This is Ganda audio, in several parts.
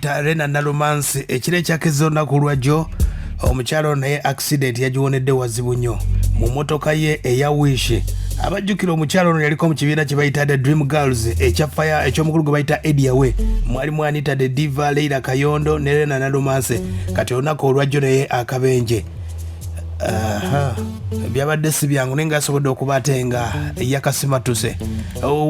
bayita Rena Nalumansi ekire kyakezo olunaku lwajjo omukyalo naye accident yagiwonedde wazibu nnyo mu motoka ye eya Wish. Abajjukira omukyalo ono yaliko mu kibiina kye bayita The Dream Girls ekya fire eky'omukulu gwe bayita Ediawe, mwalimu Anita The Diva, Leila Kayondo ne Rena Nalumansi. Kati olunaku olwajjo naye akabenje byabadde si byangu naye ng'asobodde okuba ate nga yakasimatuse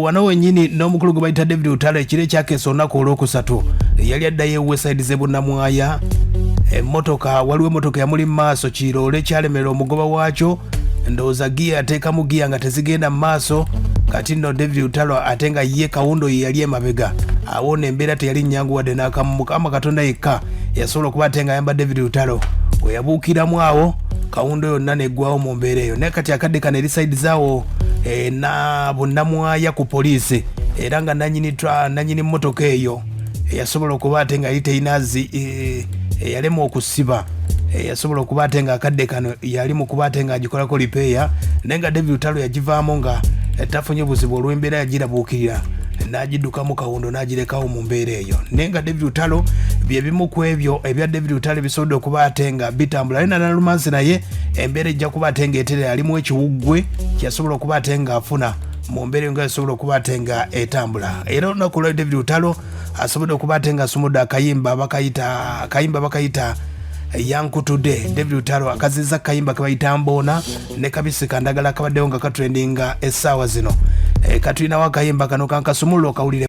wano wennyini n'omukulu gwe bayita David Utalo ekiro ekyakeesa olunaku olwokusatu yali addayo eweside ze Bunnamwaya. Waliwo emmotoka yamuli mu maaso kiroole kyalemerera omugoba waakyo, ndowooza giya ateekamu giya nga tezigenda mu maaso. Kati nno David Utalo ate nga ye Kawundo ye yali emabega, awo n'embeera teyali nnyangu wadde n'akamu. Mukama Katonda yekka yasobola okuba ate nga ayamba David Utalo we yabuukiramu awo Kawundo yonna neggwawo mu mbeera eyo. Naye kati akadde kano eri sayidi zaawo na Bunnamwaya ku poliisi, era nga nannyini mmotoka eyo yasobola okuba ate nga yali teyinazi yalema okusiba, yasobola okuba ate nga akadde kano yali mu kuba ate nga agikolako lipeeya, naye nga David Utalo yagivaamu nga tafunye buzibu olw'embeera yagirabuukirira n'agiddukamu Kawundo n'agirekawo mu mbeera eyo. Naye nga David Utalo bye bimu ku ebyo ebya David Utalo bisobodde okuba ate nga bitambula. Rena Nalumansi naye embeera ejja kuba ate nga eterera, alimu ekiwuggwe kyasobola okuba ate nga afuna mu mbeera nga yasobola okuba ate nga etambula. Era olunaku lwa David Utalo asobodde okuba ate nga asumudde akayimba bakayita Yankutudde. David Utalo akazizza akayimba ke bayita Mboona ne Kabisi Kandagala kabaddewo nga katrendinga essaawa zino. Katulinawo akayimba kano kankasumulula okawulire.